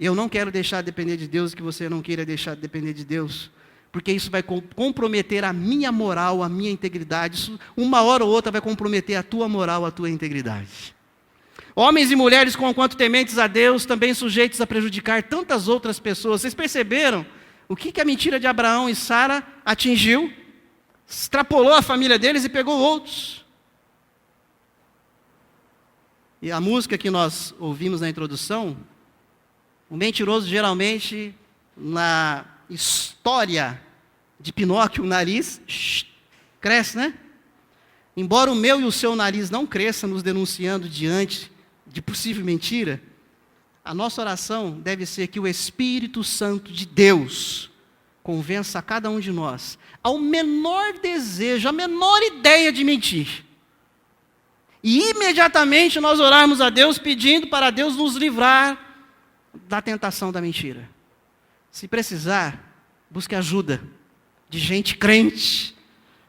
Eu não quero deixar de depender de Deus, que você não queira deixar de depender de Deus. Porque isso vai comprometer a minha moral, a minha integridade. Isso, uma hora ou outra, vai comprometer a tua moral, a tua integridade. Homens e mulheres, conquanto tementes a Deus, também sujeitos a prejudicar tantas outras pessoas. Vocês perceberam o que a mentira de Abraão e Sara atingiu? Extrapolou a família deles e pegou outros. E a música que nós ouvimos na introdução, o mentiroso geralmente, na história de Pinóquio, o nariz cresce, né? Embora o meu e o seu nariz não cresçam nos denunciando diante de possível mentira, a nossa oração deve ser que o Espírito Santo de Deus convença a cada um de nós ao menor desejo, a menor ideia de mentir. E imediatamente nós orarmos a Deus pedindo para Deus nos livrar da tentação da mentira. Se precisar, busque ajuda de gente crente,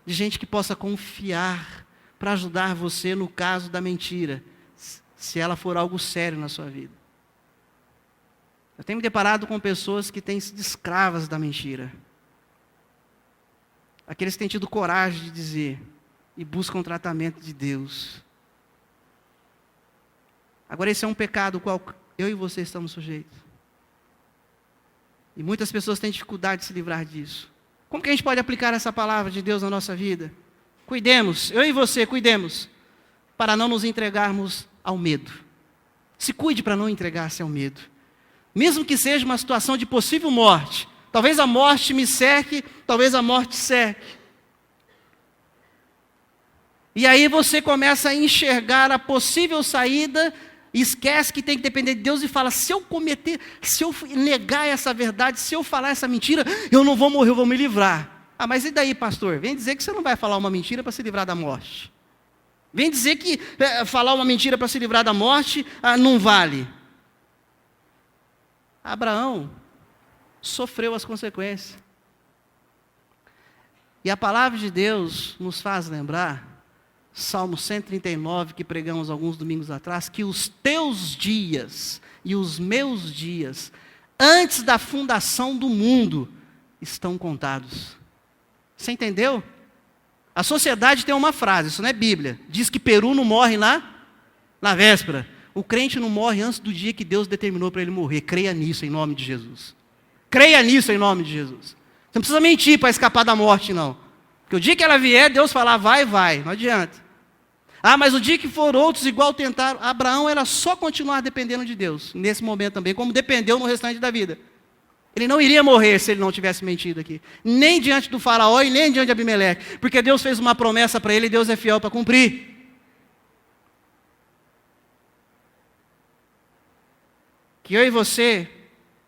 de gente que possa confiar para ajudar você no caso da mentira, se ela for algo sério na sua vida. Eu tenho me deparado com pessoas que têm sido escravas da mentira. Aqueles que têm tido coragem de dizer e buscam o tratamento de Deus. Agora, esse é um pecado ao qual eu e você estamos sujeitos. E muitas pessoas têm dificuldade de se livrar disso. Como que a gente pode aplicar essa palavra de Deus na nossa vida? Cuidemos, eu e você, cuidemos, para não nos entregarmos ao medo. Se cuide para não entregar-se ao medo. Mesmo que seja uma situação de possível morte. Talvez a morte me cerque, talvez a morte cerque. E aí você começa a enxergar a possível saída, esquece que tem que depender de Deus e fala, se eu negar essa verdade, se eu falar essa mentira, eu não vou morrer, eu vou me livrar. Ah, mas e daí, pastor? Vem dizer que você não vai falar uma mentira para se livrar da morte. Vem dizer que falar uma mentira para se livrar da morte não vale. Abraão sofreu as consequências. E a palavra de Deus nos faz lembrar, Salmo 139, que pregamos alguns domingos atrás, que os teus dias e os meus dias, antes da fundação do mundo, estão contados. Você entendeu? A sociedade tem uma frase, isso não é Bíblia, diz que peru não morre na véspera. O crente não morre antes do dia que Deus determinou para ele morrer. Creia nisso em nome de Jesus. Creia nisso em nome de Jesus. Você não precisa mentir para escapar da morte, não. Porque o dia que ela vier, Deus falar, vai, não adianta. Ah, mas o dia que for outros igual tentaram, Abraão era só continuar dependendo de Deus, nesse momento também, como dependeu no restante da vida. Ele não iria morrer se ele não tivesse mentido aqui. Nem diante do faraó e nem diante de Abimeleque. Porque Deus fez uma promessa para ele e Deus é fiel para cumprir. Que eu e você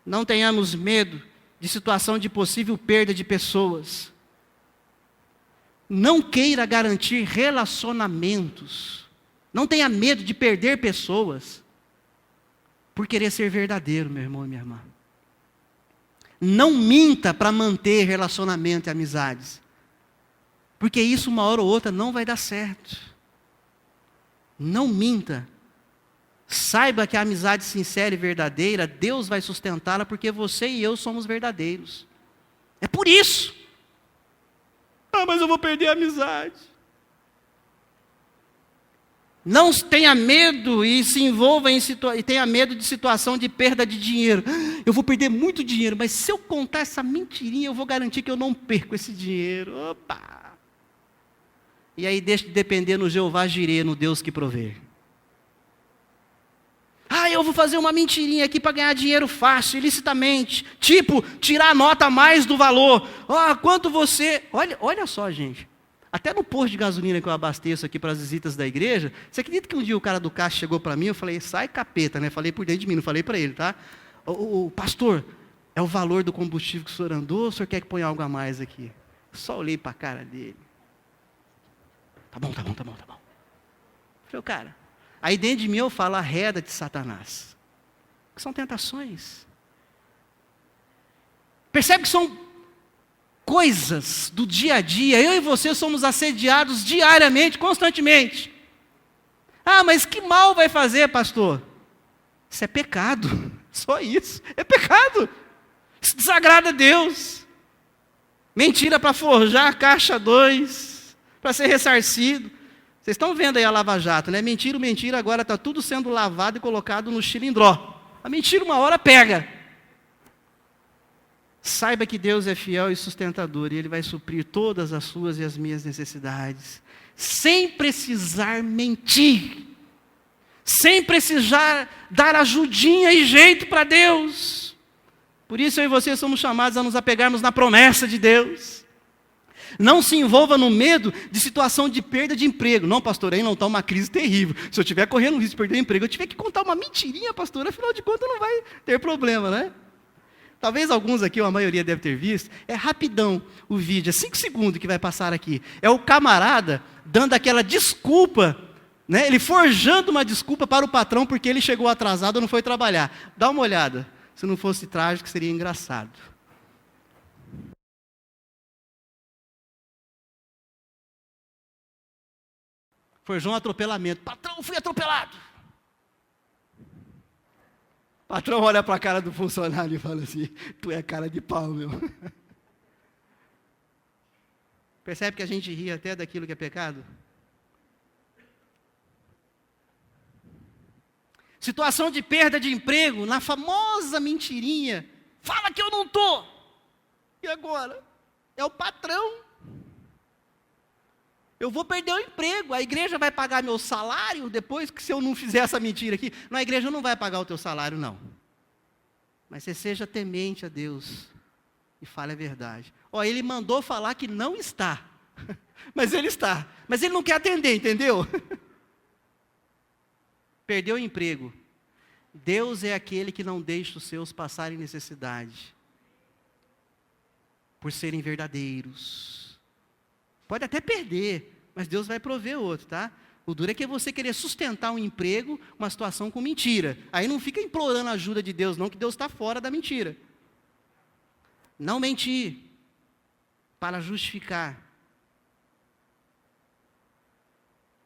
não tenhamos medo de situação de possível perda de pessoas. Não queira garantir relacionamentos. Não tenha medo de perder pessoas por querer ser verdadeiro, meu irmão e minha irmã. Não minta para manter relacionamento e amizades. Porque isso uma hora ou outra não vai dar certo. Não minta. Saiba que a amizade sincera e verdadeira, Deus vai sustentá-la porque você e eu somos verdadeiros. É por isso. Ah, mas eu vou perder a amizade. Não tenha medo e se envolva e tenha medo de situação de perda de dinheiro. Eu vou perder muito dinheiro, mas se eu contar essa mentirinha, eu vou garantir que eu não perco esse dinheiro. Opa! E aí deixa de depender no Jeová Jirê, no Deus que provê. Ah, eu vou fazer uma mentirinha aqui para ganhar dinheiro fácil, ilicitamente. Tipo, tirar a nota a mais do valor. Ah, quanto você... Olha só, gente. Até no posto de gasolina que eu abasteço aqui para as visitas da igreja, você acredita que um dia o cara do caixa chegou para mim, eu falei, sai capeta, né? Falei por dentro de mim, não falei para ele, tá? Pastor, É o valor do combustível que o senhor andou, ou o senhor quer que ponha algo a mais aqui? Só olhei para a cara dele. Tá bom. Falei, cara, aí dentro de mim eu falo, arreda de Satanás. Que são tentações. Percebe que são coisas do dia a dia. Eu e você somos assediados diariamente, constantemente. Ah, mas que mal vai fazer, pastor? Isso é pecado. Só isso. É pecado. Isso desagrada a Deus. Mentira para forjar caixa 2, para ser ressarcido. Vocês estão vendo aí a Lava Jato, né? Mentira, agora está tudo sendo lavado e colocado no xilindró. A mentira uma hora pega. Saiba que Deus é fiel e sustentador, e Ele vai suprir todas as suas e as minhas necessidades, sem precisar mentir, sem precisar dar ajudinha e jeito para Deus. Por isso eu e você somos chamados a nos apegarmos na promessa de Deus. Não se envolva no medo de situação de perda de emprego. Não, pastor, aí não está uma crise terrível. Se eu estiver correndo risco de perder o emprego, eu tiver que contar uma mentirinha, pastor, afinal de contas não vai ter problema, né? Talvez alguns aqui, ou a maioria deve ter visto, é rapidão o vídeo, é 5 segundos que vai passar aqui. É o camarada dando aquela desculpa, né? Ele forjando uma desculpa para o patrão porque ele chegou atrasado ou não foi trabalhar. Dá uma olhada. Se não fosse trágico, seria engraçado. Forjou um atropelamento. Patrão, fui atropelado. O patrão olha para a cara do funcionário e fala assim, tu é cara de pau, meu. Percebe que a gente ri até daquilo que é pecado? Situação de perda de emprego, na famosa mentirinha. Fala que eu não estou. E agora? É o patrão. Eu vou perder o emprego, a igreja vai pagar meu salário depois que se eu não fizer essa mentira aqui. Não, a igreja não vai pagar o teu salário, não. Mas você seja temente a Deus e fale a verdade. Ó, ele mandou falar que não está, mas ele está. Mas ele não quer atender, entendeu? Perdeu o emprego. Deus é aquele que não deixa os seus passarem necessidade, por serem verdadeiros. Pode até perder, mas Deus vai prover outro, tá? O duro é que é você querer sustentar um emprego, uma situação com mentira. Aí não fica implorando a ajuda de Deus, não, que Deus está fora da mentira. Não mentir para justificar.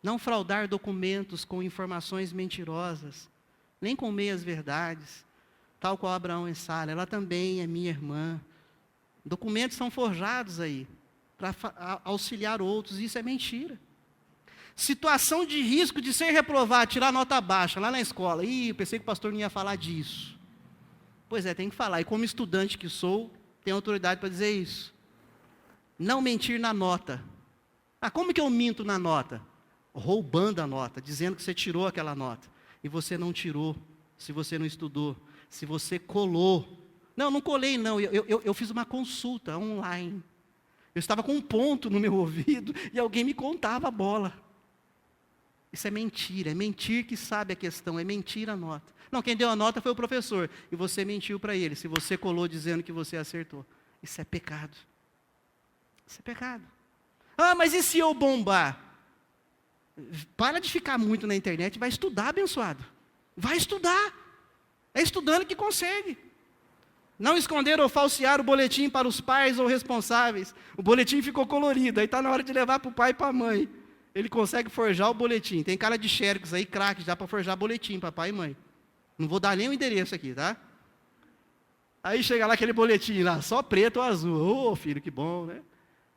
Não fraudar documentos com informações mentirosas, nem com meias verdades, tal qual Abraão e Sara. Ela também é minha irmã. Documentos são forjados aí, para auxiliar outros, e isso é mentira. Situação de risco de ser reprovado, tirar nota baixa lá na escola. Eu pensei que o pastor não ia falar disso. Pois é, tem que falar. E como estudante que sou, tenho autoridade para dizer isso. Não mentir na nota. Como que eu minto na nota? Roubando a nota, dizendo que você tirou aquela nota. E você não tirou, se você não estudou, se você colou. Não colei não, eu fiz uma consulta online. Eu estava com um ponto no meu ouvido e alguém me contava a bola. Isso é mentira, é mentir que sabe a questão, é mentir a nota. Não, quem deu a nota foi o professor, e você mentiu para ele, se você colou dizendo que você acertou. Isso é pecado. Isso é pecado. Mas e se eu bombar? Para de ficar muito na internet, vai estudar, abençoado. Vai estudar. É estudando que consegue. Não esconder ou falsear o boletim para os pais ou responsáveis. O boletim ficou colorido, aí está na hora de levar para o pai e para a mãe. Ele consegue forjar o boletim. Tem cara de xerox aí, craque, já para forjar boletim para pai e mãe. Não vou dar nem o endereço aqui, tá? Aí chega lá aquele boletim lá, só preto ou azul. Ô, filho, que bom, né?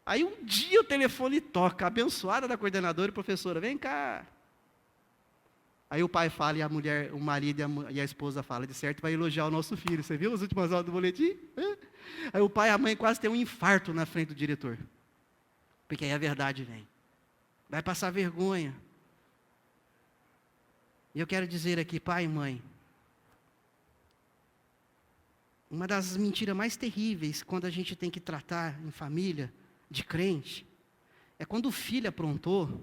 Aí um dia o telefone toca, abençoada da coordenadora e professora, vem cá. Aí o pai fala e a mulher, o marido e a esposa falam, de certo vai elogiar o nosso filho. Você viu as últimas aulas do boletim? Aí o pai e a mãe quase têm um infarto na frente do diretor. Porque aí a verdade vem. Vai passar vergonha. E eu quero dizer aqui, pai e mãe, uma das mentiras mais terríveis quando a gente tem que tratar em família, de crente, é quando o filho aprontou,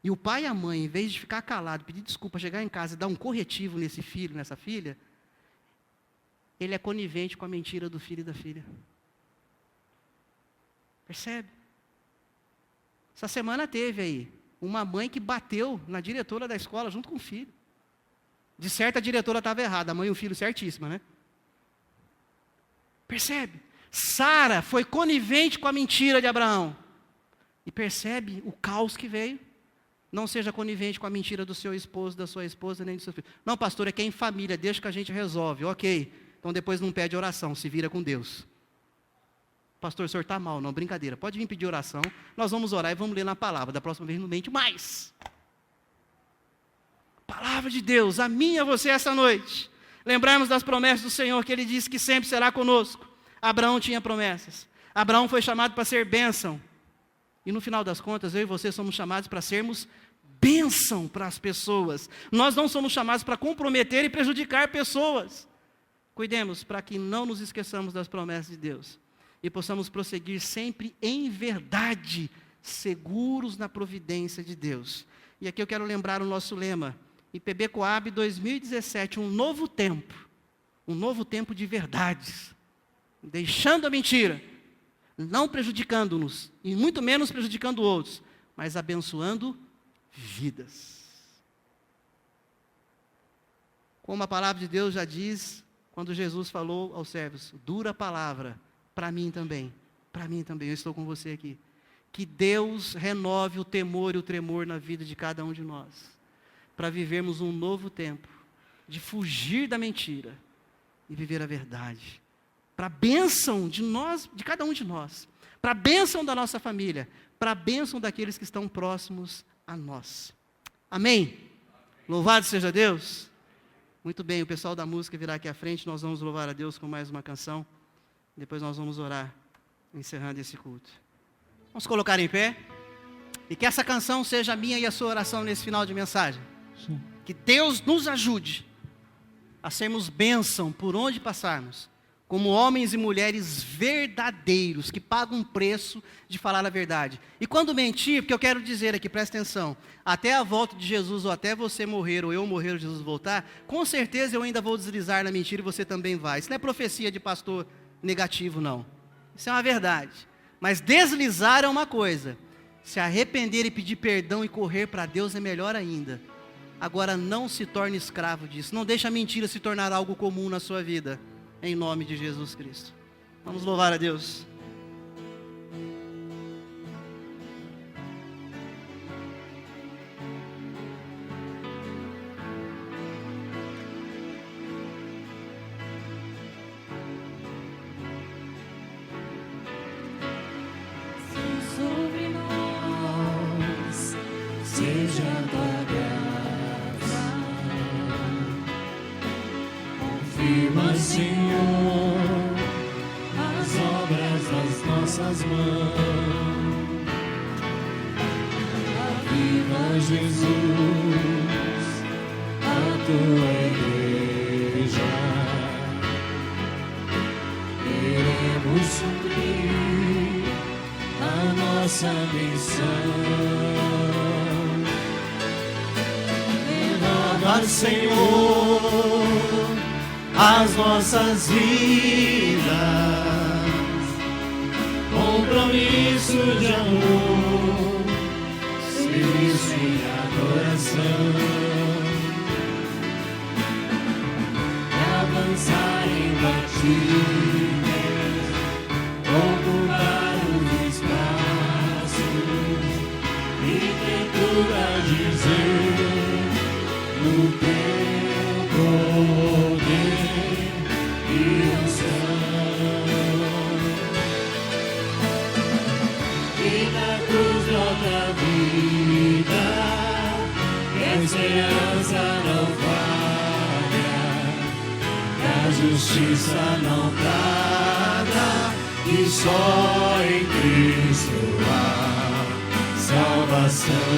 e o pai e a mãe, em vez de ficar calado, pedir desculpa, chegar em casa e dar um corretivo nesse filho, nessa filha, ele é conivente com a mentira do filho e da filha. Percebe? Essa semana teve aí uma mãe que bateu na diretora da escola junto com o filho. De certo, a diretora estava errada, a mãe e o filho certíssima, né? Percebe? Sara foi conivente com a mentira de Abraão. E percebe o caos que veio. Não seja conivente com a mentira do seu esposo, da sua esposa, nem do seu filho. Não, pastor, é que é em família, deixa que a gente resolve. Ok, então depois não pede oração, se vira com Deus. Pastor, o senhor está mal, não, brincadeira. Pode vir pedir oração, nós vamos orar e vamos ler na palavra. Da próxima vez não mente mais. Palavra de Deus, a mim e a você essa noite. Lembrarmos das promessas do Senhor, que Ele disse que sempre será conosco. Abraão tinha promessas. Abraão foi chamado para ser bênção. E no final das contas, eu e você somos chamados para sermos bênção para as pessoas. Nós não somos chamados para comprometer e prejudicar pessoas. Cuidemos para que não nos esqueçamos das promessas de Deus. E possamos prosseguir sempre em verdade, seguros na providência de Deus. E aqui eu quero lembrar o nosso lema, IPB Coab 2017, um novo tempo de verdades, deixando a mentira, não prejudicando-nos, e muito menos prejudicando outros, mas abençoando vidas. Como a palavra de Deus já diz, quando Jesus falou aos servos, dura palavra, para mim também, eu estou com você aqui. Que Deus renove o temor e o tremor na vida de cada um de nós, para vivermos um novo tempo, de fugir da mentira e viver a verdade, para a bênção de nós, de cada um de nós, para a bênção da nossa família, para a bênção daqueles que estão próximos a nós. Amém? Louvado seja Deus. Muito bem, o pessoal da música virá aqui à frente, nós vamos louvar a Deus com mais uma canção, depois nós vamos orar, encerrando esse culto. Vamos colocar em pé, e que essa canção seja a minha e a sua oração nesse final de mensagem. Sim. Que Deus nos ajude a sermos bênção por onde passarmos, como homens e mulheres verdadeiros, que pagam um preço de falar a verdade. E quando mentir, porque eu quero dizer aqui, presta atenção, até a volta de Jesus, ou até você morrer, ou eu morrer, ou Jesus voltar, com certeza eu ainda vou deslizar na mentira e você também vai. Isso não é profecia de pastor negativo, não. Isso é uma verdade. Mas deslizar é uma coisa. Se arrepender e pedir perdão e correr para Deus é melhor ainda. Agora não se torne escravo disso. Não deixe a mentira se tornar algo comum na sua vida. Em nome de Jesus Cristo. Vamos louvar a Deus. Sobre nós seja a tua graça, confirma, Senhor, as obras das nossas mãos. Aviva, Jesus, a tua igreja. Queremos cumprir a nossa missão. Renova, Senhor, as nossas vidas, compromisso de amor, serviço e adoração, avançar em batidas, ocupar o espaço e ter tudo a dizer no teu poder e unção. E na cruz brota vida, a esperança não falha, a justiça não tarda, e só em Cristo há salvação.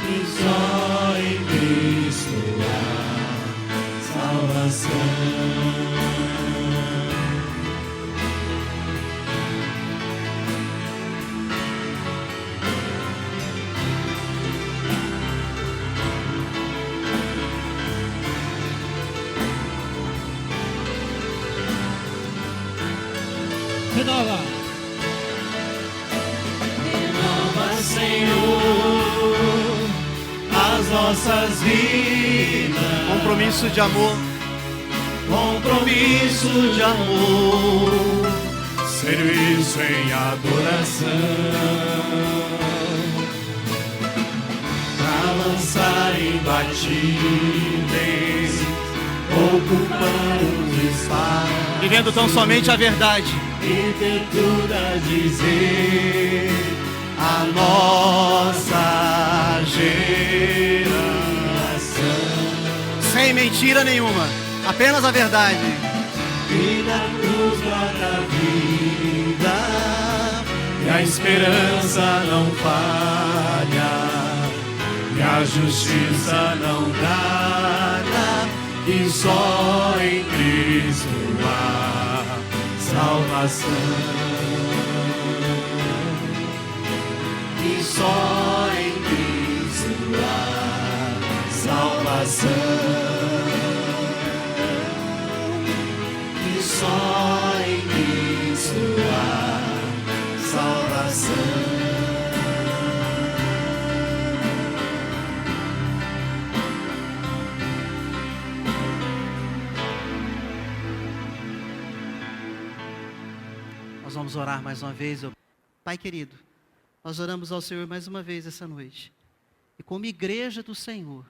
E só em Cristo há salvação. renova. Renova, Senhor, as nossas vidas. Compromisso de amor. Compromisso de amor. Serviço em adoração. Avançar imbatíveis, ocupar os espaços, Vivendo tão somente a verdade. e ter tudo a dizer A nossa geração. sem mentira nenhuma, apenas a verdade. E da cruz brota a vida, e a esperança não falha, e a justiça não falha, e só em Cristo há salvação. E só em Cristo há salvação. E só em Cristo há salvação. Nós vamos orar mais uma vez. Pai querido, nós oramos ao Senhor mais uma vez essa noite. E como igreja do Senhor,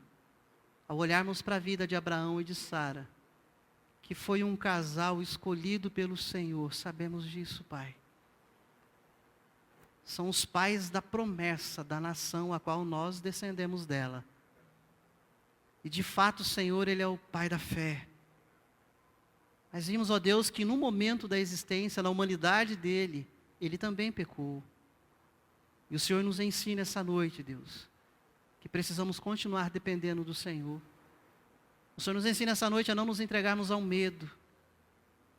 ao olharmos para a vida de Abraão e de Sara, que foi um casal escolhido pelo Senhor, sabemos disso, Pai. São os pais da promessa da nação a qual nós descendemos dela. E de fato, o Senhor, Ele é o Pai da fé. Mas vimos, ó Deus, que no momento da existência, na humanidade dele, Ele também pecou. E o Senhor nos ensina essa noite, Deus, que precisamos continuar dependendo do Senhor. O Senhor nos ensina essa noite a não nos entregarmos ao medo.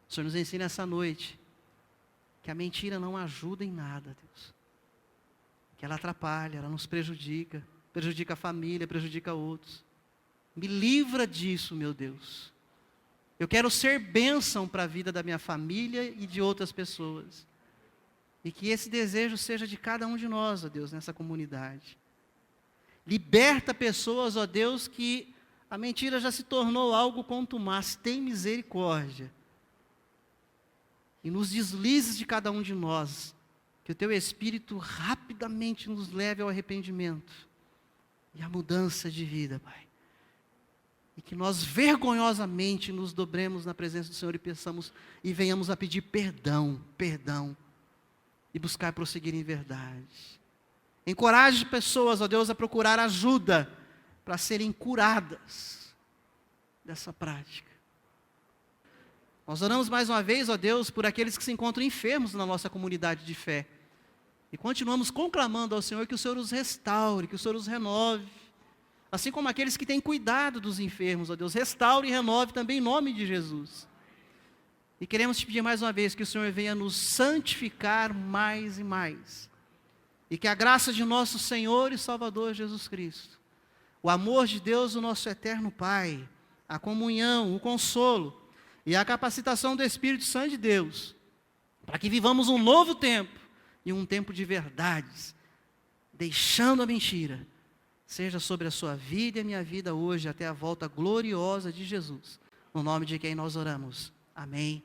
O Senhor nos ensina essa noite que a mentira não ajuda em nada, Deus. Que ela atrapalha, ela nos prejudica, prejudica a família, prejudica outros. Me livra disso, meu Deus. Eu quero ser bênção para a vida da minha família e de outras pessoas. E que esse desejo seja de cada um de nós, ó Deus, nessa comunidade. Liberta pessoas, ó Deus, que a mentira já se tornou algo contumaz. Tem misericórdia. E nos deslizes de cada um de nós, que o Teu Espírito rapidamente nos leve ao arrependimento e à mudança de vida, Pai. E que nós vergonhosamente nos dobremos na presença do Senhor e peçamos e venhamos a pedir perdão, e buscar prosseguir em verdade. Encoraje pessoas, ó Deus, a procurar ajuda para serem curadas dessa prática. Nós oramos mais uma vez, ó Deus, por aqueles que se encontram enfermos na nossa comunidade de fé. E continuamos conclamando ao Senhor que o Senhor os restaure, que o Senhor os renove. Assim como aqueles que têm cuidado dos enfermos, ó Deus, restaure e renove também em nome de Jesus. E queremos te pedir mais uma vez que o Senhor venha nos santificar mais e mais. E que a graça de nosso Senhor e Salvador Jesus Cristo, o amor de Deus, o nosso eterno Pai, a comunhão, o consolo e a capacitação do Espírito Santo de Deus, para que vivamos um novo tempo e um tempo de verdades, deixando a mentira, seja sobre a sua vida e a minha vida hoje, até a volta gloriosa de Jesus. No nome de quem nós oramos. Amém.